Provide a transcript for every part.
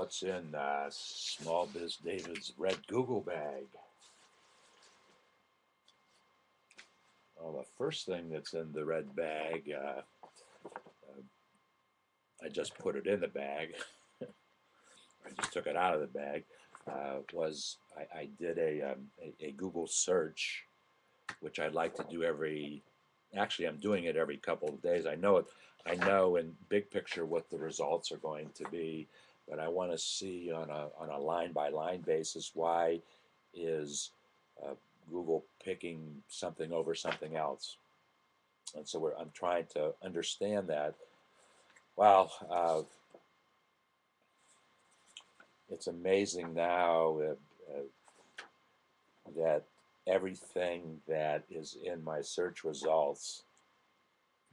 What's in SmallBizDavid's red Google bag? Well, the first thing that's in the red bag, I just put it in the bag. I just took it out of the bag. Was I did a Google search, which I'd like to do every. Actually, I'm doing it every couple of days. I know it. I know in big picture what the results are going to be, but I want to see on a line by line basis why is Google picking something over something else, and so I'm trying to understand that. Well, it's amazing now that everything that is in my search results,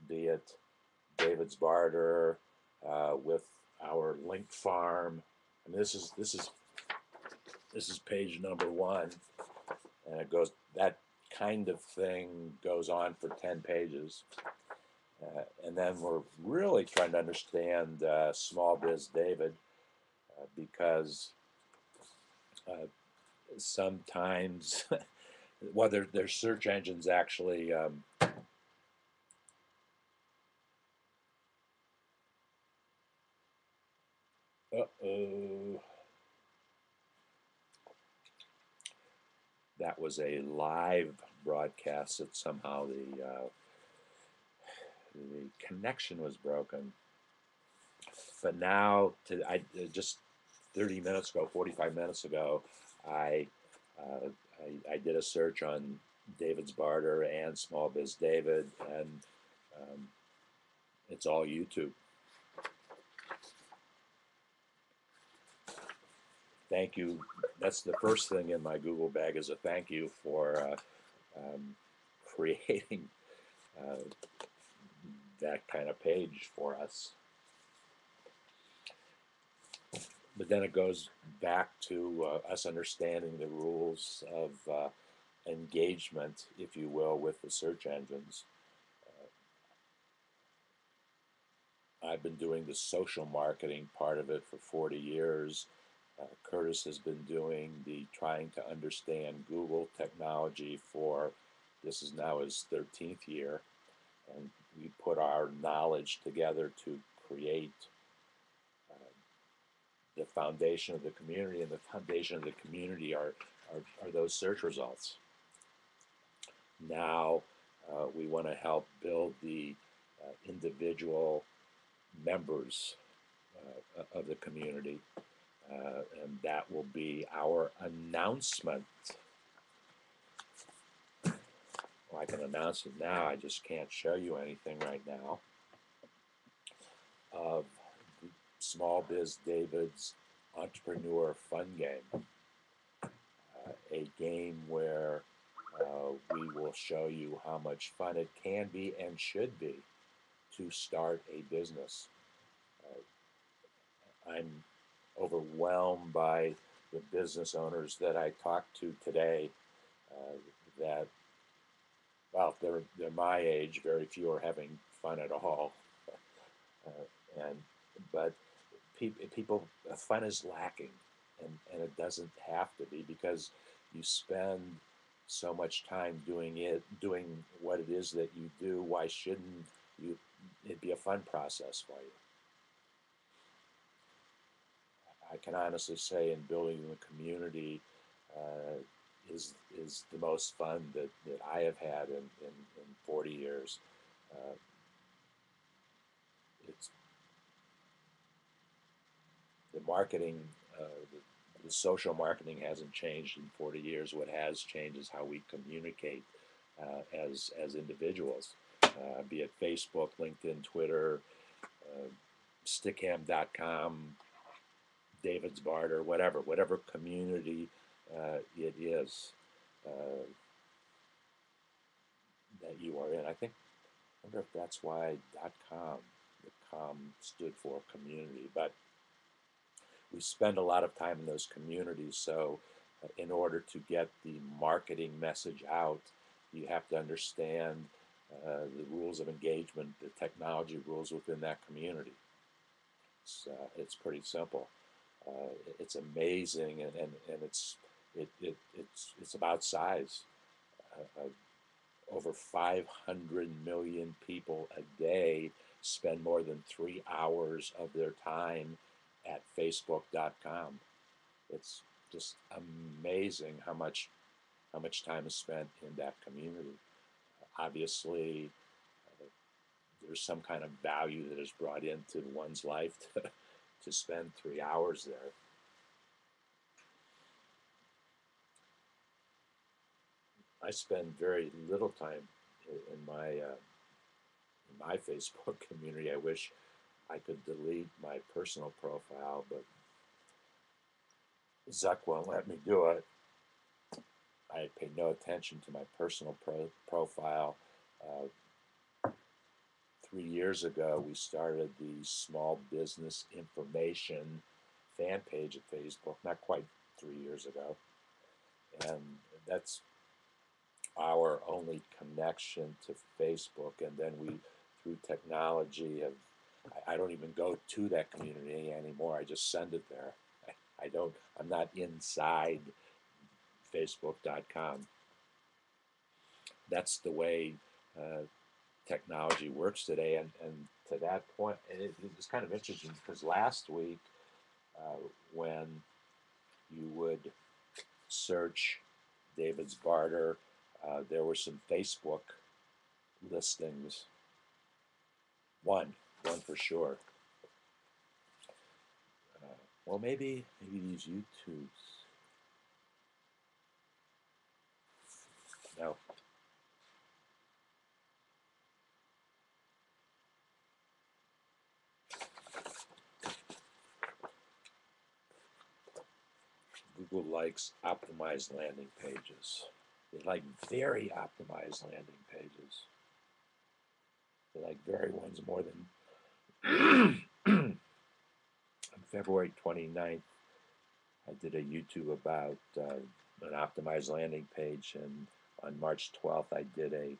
be it David's Barter with our link farm, and this is page number 1, and it goes, that kind of thing goes on for 10 pages. And then we're really trying to understand SmallBizDavid because sometimes, well, their search engines actually that was a live broadcast that somehow the connection was broken. But now, just 30 minutes ago, 45 minutes ago, I did a search on David's Barter and SmallBizDavid, and it's all YouTube. Thank you. That's the first thing in my Google bag, is a thank you for creating that kind of page for us. But then it goes back to us understanding the rules of engagement, if you will, with the search engines. I've been doing the social marketing part of it for 40 years. Curtis has been doing the trying to understand Google technology for, this is now his 13th year, and we put our knowledge together to create the foundation of the community, and the foundation of the community are those search results. Now we want to help build the individual members of the community, and that will be our announcement. Well, I can announce it now, I just can't show you anything right now, of SmallBizDavid's Entrepreneur Fun Game, a game where we will show you how much fun it can be and should be to start a business. I'm overwhelmed by the business owners that I talked to today that, well, they're my age. Very few are having fun at all, but people, fun is lacking, and it doesn't have to be, because you spend so much time doing what it is that you do. Why shouldn't it be a fun process for you? I can honestly say, in building the community is the most fun that I have had in 40 years. It's the marketing, the social marketing hasn't changed in 40 years. What has changed is how we communicate as individuals, be it Facebook, LinkedIn, Twitter, Stickham.com, David's Barter, whatever community it is that you are in. I wonder if that's why .com, the com stood for community, but we spend a lot of time in those communities. So in order to get the marketing message out, you have to understand the rules of engagement, the technology rules within that community. It's pretty simple. It's amazing, and it's about size. Over 500 million people a day spend more than 3 hours of their time at Facebook.com. It's just amazing how much time is spent in that community. Obviously, there's some kind of value that is brought into one's life to spend 3 hours there. I spend very little time in my Facebook community. I wish I could delete my personal profile, but Zuck won't let me do it. I pay no attention to my personal profile. 3 years ago, we started the Small Business Information fan page at Facebook, not quite 3 years ago. And that's our only connection to Facebook. And then we, through technology, I don't even go to that community anymore. I just send it there. I'm not inside Facebook.com. That's the way technology works today. And to that point, it's kind of interesting because last week, when you would search David's Barter, there were some Facebook listings. One for sure. Well, maybe these YouTubes. No. Google likes optimized landing pages. They like very optimized landing pages. They like very ones more than. On February 29th, I did a YouTube about an optimized landing page, and on March 12th, I did a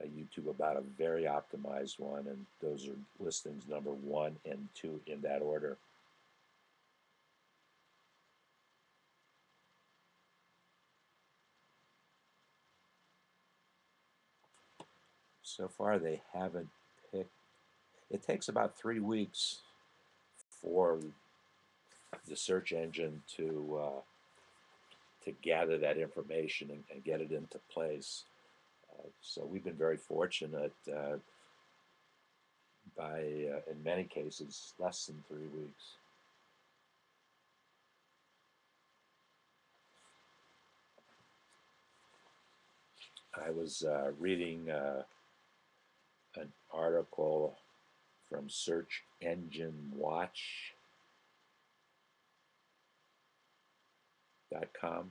YouTube about a very optimized one, and those are listings number 1 and 2 in that order. So far, they haven't picked. It takes about 3 weeks for the search engine to gather that information and get it into place. So we've been very fortunate. By in many cases, less than 3 weeks. I was reading an article from Search Engine Watch.com,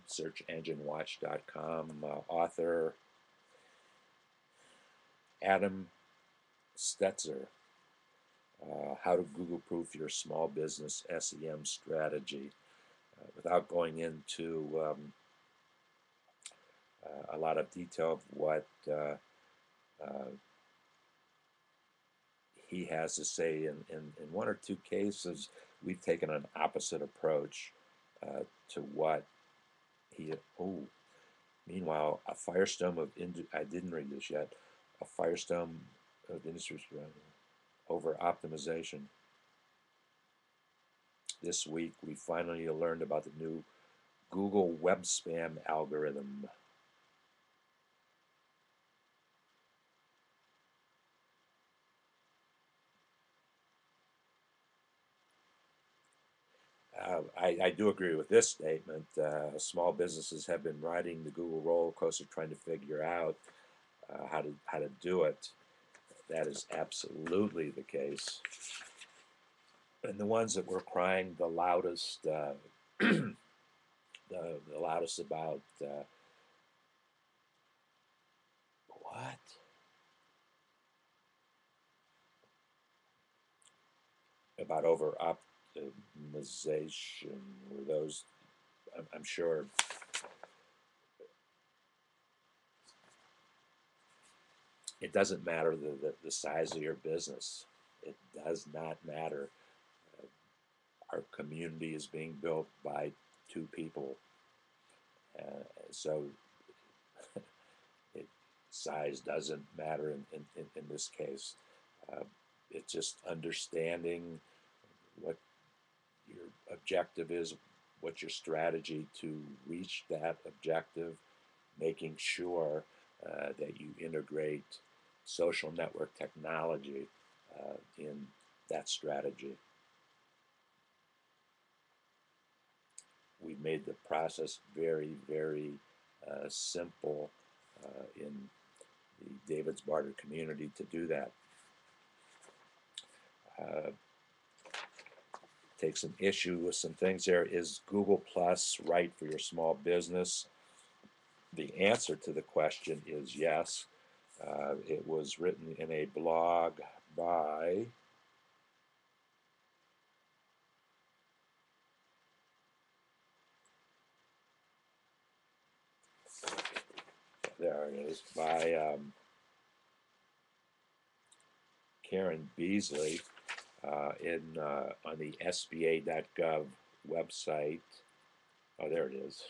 searchenginewatch.com, author Adam Stetzer, How to Google-Proof Your Small Business SEM Strategy. Without going into a lot of detail of what he has to say, in 1 or 2 cases, we've taken an opposite approach to what he. Oh, meanwhile, a firestorm of I didn't read this yet. A firestorm of industry over optimization. This week, we finally learned about the new Google web spam algorithm. I do agree with this statement. Small businesses have been riding the Google roller coaster trying to figure out how to do it. That is absolutely the case. And the ones that were crying the loudest, the loudest about what? About over optimization were those. I'm sure. It doesn't matter the size of your business. It does not matter. our community is being built by two people. So it, size doesn't matter in this case. Uh, it's just understanding what your objective is, what's your strategy to reach that objective, making sure that you integrate social network technology in that strategy. We've made the process very, very simple in the davidsbarter community to do that. Take some issue with some things there. Is Google Plus right for your small business? The answer to the question is yes. It was written in a blog by there it is, by Karen Beasley on the SBA.gov website. Oh, there it is.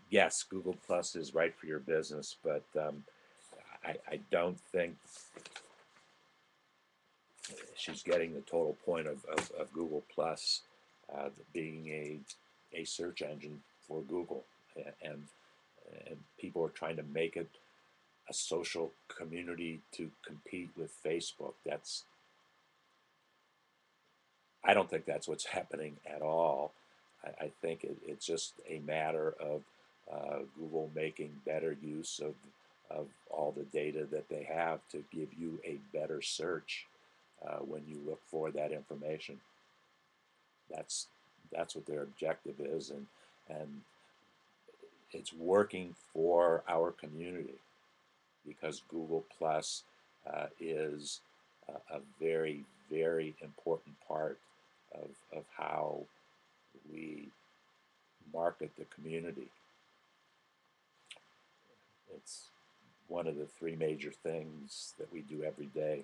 Yes, Google Plus is right for your business, but I don't think she's getting the total point of Google Plus being a search engine for Google, and people are trying to make it a social community to compete with Facebook. I don't think that's what's happening at all. I think it's just a matter of Google making better use of all the data that they have to give you a better search when you look for that information. That's what their objective is, and it's working for our community because Google Plus is a very, very important part of how we market the community. It's one of the three major things that we do every day.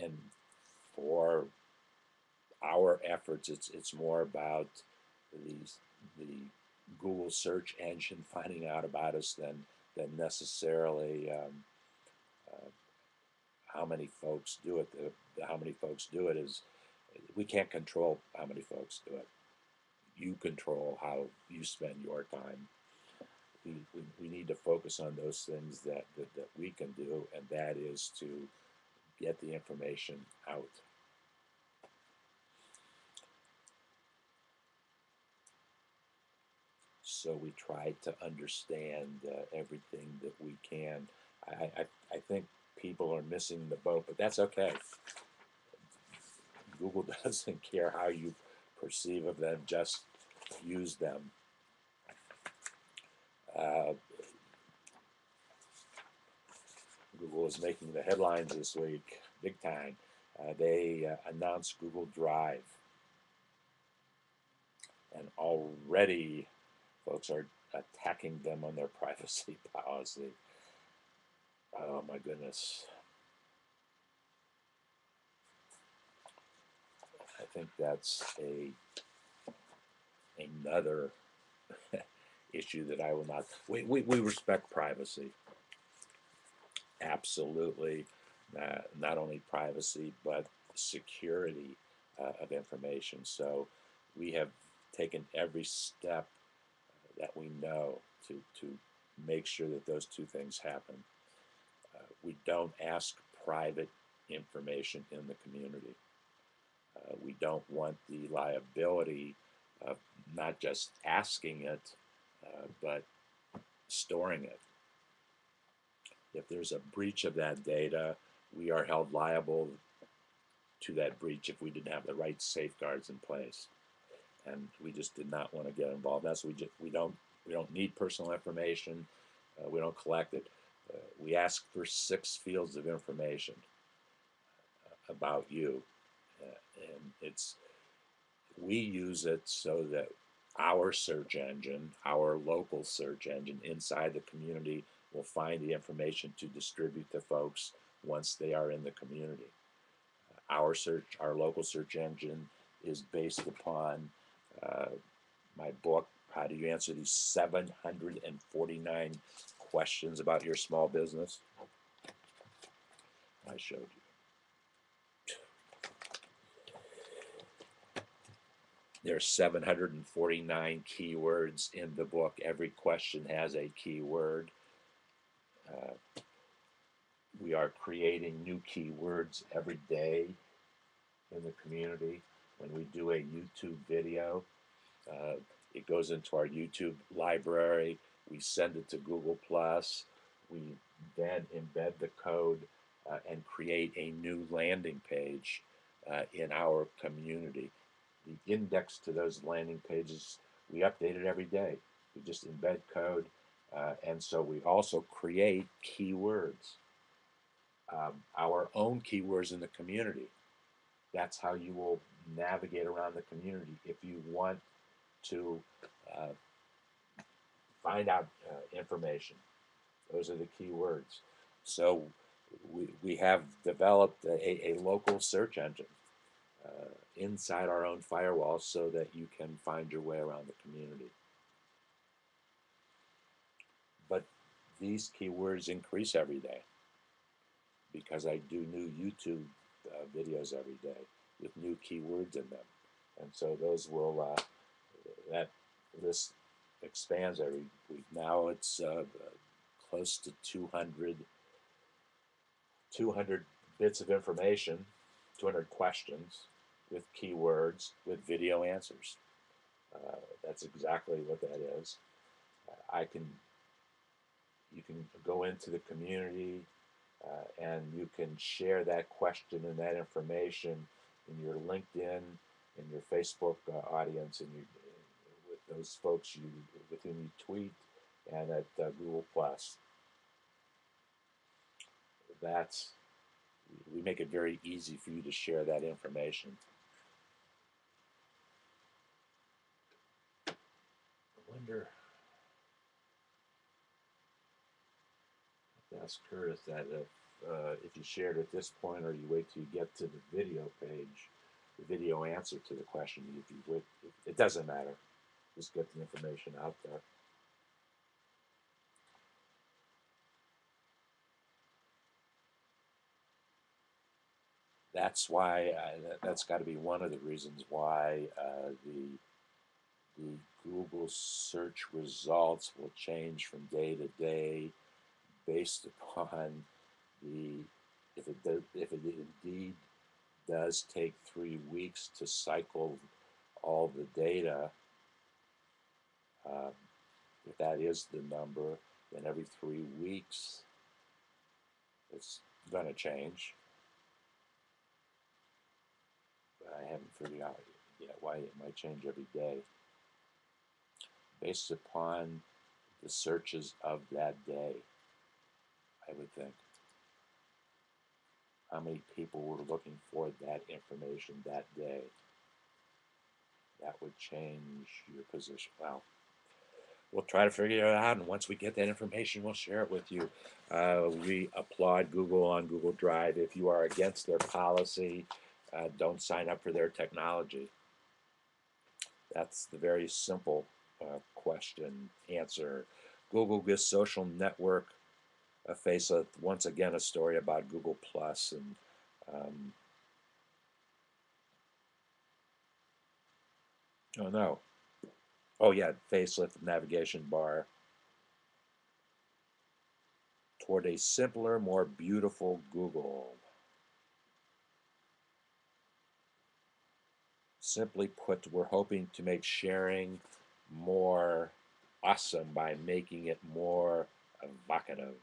And for our efforts, it's more about the Google search engine finding out about us than necessarily how many folks do it. How many folks do it is, we can't control how many folks do it. You control how you spend your time. We need to focus on those things that we can do, and that is to get the information out. So we try to understand everything that we can. I think people are missing the boat, but that's okay. Google doesn't care how you perceive of them, just use them. Google is making the headlines this week, big time. They announced Google Drive, and already folks are attacking them on their privacy policy. Oh my goodness. I think that's another issue that I will not. We respect privacy. Absolutely. Not only privacy, but security of information. So we have taken every step that we know to make sure that those two things happen. We don't ask private information in the community. We don't want the liability of not just asking it, but storing it. If there's a breach of that data, we are held liable to that breach if we didn't have the right safeguards in place. And we just did not want to get involved. That's we don't need personal information. We don't collect it. We ask for 6 fields of information about you, and we use it so that our search engine, our local search engine inside the community will find the information to distribute to folks once they are in the community. Our local search engine is based upon uh, my book, How Do You Answer These 749 Questions About Your Small Business? I showed you. There's 749 keywords in the book. Every question has a keyword. Uh, we are creating new keywords every day in the community. When we do a YouTube video, it goes into our YouTube library. We send it to Google+. We then embed the code and create a new landing page in our community. The index to those landing pages, we update it every day. We just embed code, and so we also create keywords, our own keywords in the community. That's how you will navigate around the community. If you want to uh, find out information, those are the keywords. So we have developed a local search engine inside our own firewall so that you can find your way around the community. But these keywords increase every day because I do new YouTube videos every day with new keywords in them. And so those will, that list expands every week. Now it's close to 200 bits of information, 200 questions with keywords, with video answers. That's exactly what that is. You can go into the community and you can share that question and that information in your LinkedIn, in your Facebook audience, and with those folks with whom you tweet, and at Google+. We make it very easy for you to share that information. I wonder, ask her if you shared at this point, or you wait till you get to the video page, the video answer to the question. If you would, it doesn't matter. Just get the information out there. That's why that's got to be one of the reasons why the Google search results will change from day to day based upon if it indeed does take 3 weeks to cycle all the data. If that is the number, then every 3 weeks it's going to change. But I haven't figured out yet why it might change every day based upon the searches of that day, I would think. How many people were looking for that information that day? That would change your position. Well, we'll try to figure it out, and once we get that information, we'll share it with you. We applaud Google on Google Drive. If you are against their policy, don't sign up for their technology. That's the very simple question answer. Google gives social network a facelift. Once again, a story about Google Plus and oh no, oh yeah, facelift navigation bar toward a simpler, more beautiful Google. Simply put, we're hoping to make sharing more awesome by making it more evocative.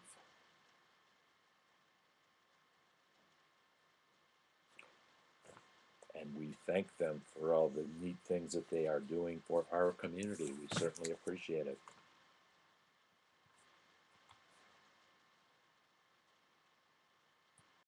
And we thank them for all the neat things that they are doing for our community. We certainly appreciate it.